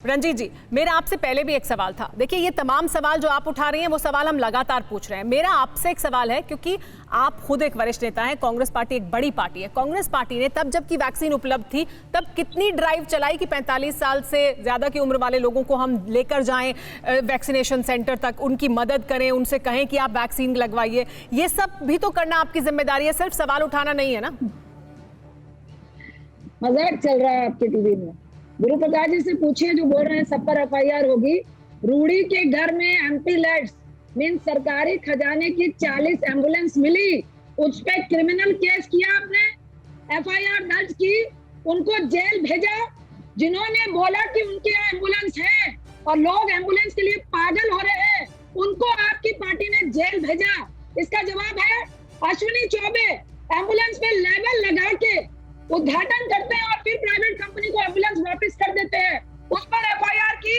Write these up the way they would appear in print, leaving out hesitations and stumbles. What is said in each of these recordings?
रंजीत जी, मेरा आपसे पहले भी एक सवाल था। देखिए, ये तमाम सवाल जो आप उठा रही हैं वो सवाल हम लगातार पूछ रहे हैं। मेरा आपसे एक सवाल है, क्योंकि आप खुद एक वरिष्ठ नेता हैं, कांग्रेस पार्टी एक बड़ी पार्टी है। कांग्रेस पार्टी ने तब जबकि वैक्सीन उपलब्ध थी तब कितनी ड्राइव चलाई कि 45 साल से ज्यादा की उम्र वाले लोगों को हम लेकर जाएं वैक्सीनेशन सेंटर तक, उनकी मदद करें, उनसे कहें कि आप वैक्सीन लगवाइए। ये सब भी तो करना आपकी जिम्मेदारी है, सिर्फ सवाल उठाना नहीं है ना। मजाक चल रहा है आपके टीवी में। गुरु प्रकाश जी से पूछिए, जो बोल रहे हैं सब पर एफआईआर होगी। रूड़ी के घर में एमपी लेट्स मीन सरकारी खजाने की 40 एम्बुलेंस मिली, उस पे क्रिमिनल केस किया आपने, एफआईआर दर्ज की, उनको जेल भेजा। जिन्होंने बोला कि उनके यहाँ एम्बुलेंस है और लोग एम्बुलेंस के लिए पागल हो रहे हैं, उनको आपकी पार्टी ने जेल भेजा। इसका जवाब है अश्विनी चौबे एम्बुलेंस पे लेबल लगा के उद्घाटन करते हैं और फिर प्राइवेट कंपनी को एम्बुलेंस वापस कर देते हैं। उस पर एफआईआर की।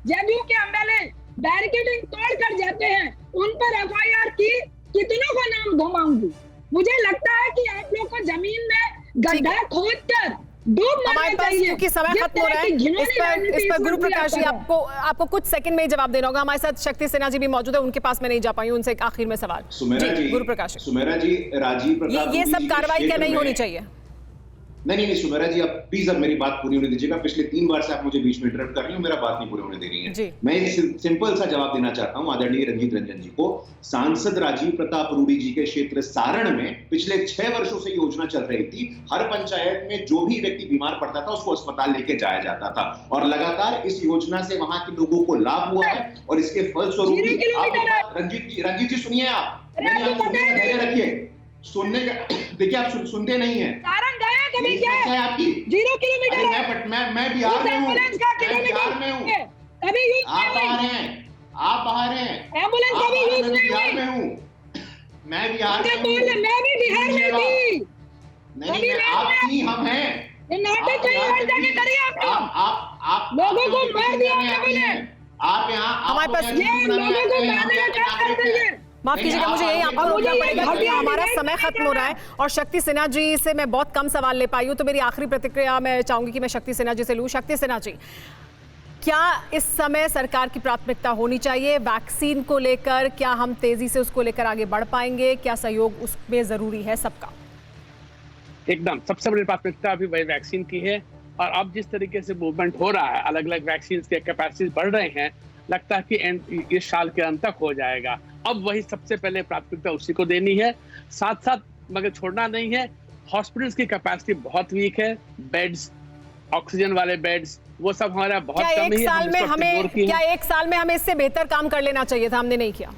जदयू के एमएलए बैरिकेडिंग तोड़ कर जाते हैं, उन पर एफआईआर की। कितनों को नाम घुमाऊंगी। मुझे लगता है कि आप लोग को जमीन में गड्ढा खोद कर डूब मरना चाहिए, क्योंकि समय खत्म हो रहा है। इस पर गुरु प्रकाश जी आपको कुछ सेकंड में ही जवाब देना होगा। हमारे साथ शक्ति सिन्हा जी भी मौजूद है, उनके पास मैं नहीं जा पाई, उनसे एक आखिर में सवाल। गुरु प्रकाश जी, राजीव प्रताप, ये सब कार्रवाई क्या नहीं होनी चाहिए? नहीं सुमेरा जी, आप प्लीज अब मेरी बात पूरी होने दीजिएगा। पिछले 3 बार से आप मुझे बीच में इंटरप्ट कर रही हो, मेरा बात नहीं पूरी होने दे रही है। मैं एक सिंपल सा जवाब देना चाहता हूं आदरणीय रंजीत रंजन जी को। सांसद राजीव प्रताप रूडी जी के क्षेत्र सारण में पिछले 6 वर्षों से योजना चल रही थी। हर पंचायत में जो भी व्यक्ति बीमार पड़ता था उसको अस्पताल लेके जाया जाता था और लगातार इस योजना से वहां के लोगों को लाभ हुआ है और इसके फलस्वरूप रंजीत जी सुनिए, आप धैर्य रखिए, सुनने का देखिए, आप सुनते नहीं है। कभी क्या है आपकी 0 किलोमीटर मैं बिहार में हूँ, कभी आप बाहर हैं, एम्बुलेंस कभी यूज नहीं बिहार में हूँ, मैं बिहार में हूँ, मैं भी बिहार में थी। नहीं, आप थी, हम हैं। नाटक कहीं और जाके करिए आप लोगों को मार दिया आप यहाँ हमारे पास लोगों को मारने का काम कर रही है। माफ कीजिएगा, मुझे यही आपको रोकना पड़ेगा क्योंकि हमारा समय खत्म हो रहा है और शक्ति सिन्हा जी से मैं बहुत कम सवाल ले पाई हूँ। तो मेरी आखिरी प्रतिक्रिया मैं चाहूंगी कि मैं शक्ति सिन्हा जी से लूँ। शक्ति सिन्हा जी, क्या इस समय सरकार की प्राथमिकता होनी चाहिए वैक्सीन को लेकर? क्या हम तेजी से उसको लेकर आगे बढ़ पाएंगे? क्या सहयोग उसमें जरूरी है सबका? एकदम सबसे बड़ी प्राथमिकता अभी वही वैक्सीन की है। और अब जिस तरीके से मूवमेंट हो रहा है, अलग अलग वैक्सीन के कैपेसिटी बढ़ रहे हैं, लगता है कि इस साल के अंत तक हो जाएगा। अब वही सबसे पहले प्राथमिकता उसी को देनी है। साथ साथ मगर छोड़ना नहीं है। हॉस्पिटल्स की कैपेसिटी बहुत वीक है, बेड्स, ऑक्सीजन वाले बेड्स, वो सब हमारा बहुत कम है। क्या एक साल में हमें इससे बेहतर काम कर लेना चाहिए था? हमने नहीं किया।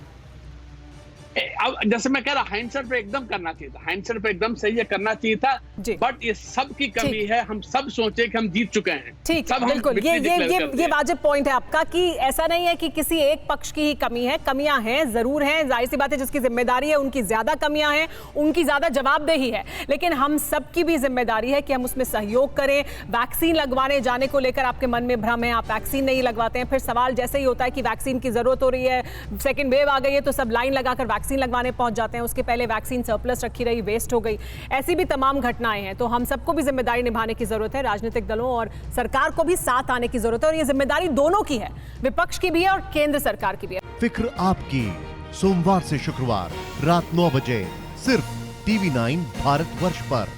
जैसे मैं कह रहा, हाइंडसेट पे एकदम करना चाहिए था, हाइंडसेट पे एकदम सही है, करना चाहिए था। बट ये सब की कमी है। हम सब सोचे कि हम जीत चुके हैं। ठीक, बिल्कुल, ये वाजिब पॉइंट है आपका कि ऐसा नहीं है कि किसी एक पक्ष की ही कमी है। कमियां हैं, जरूर हैं, जाहिर सी बात है, जिसकी जिम्मेदारी है उनकी ज्यादा कमियां हैं, उनकी ज्यादा जवाबदेही है। लेकिन हम सबकी भी जिम्मेदारी है कि हम उसमें सहयोग करें। वैक्सीन लगवाने जाने को लेकर आपके मन में भ्रम है, आप वैक्सीन नहीं लगवाते हैं, फिर सवाल जैसे ही होता है कि वैक्सीन की जरूरत हो रही है, सेकेंड वेव आ गई है, तो सब लाइन लगाकर वैक्सीन लगवाने पहुंच जाते हैं। उसके पहले वैक्सीन सरप्लस रखी रही, वेस्ट हो गई। ऐसी भी तमाम घटनाएं हैं। तो हम सबको भी जिम्मेदारी निभाने की जरूरत है। राजनीतिक दलों और सरकार को भी साथ आने की जरूरत है और ये जिम्मेदारी दोनों की है, विपक्ष की भी है और केंद्र सरकार की भी है। फिक्र आपकी, सोमवार से शुक्रवार रात 9 बजे सिर्फ TV9 भारतवर्ष पर।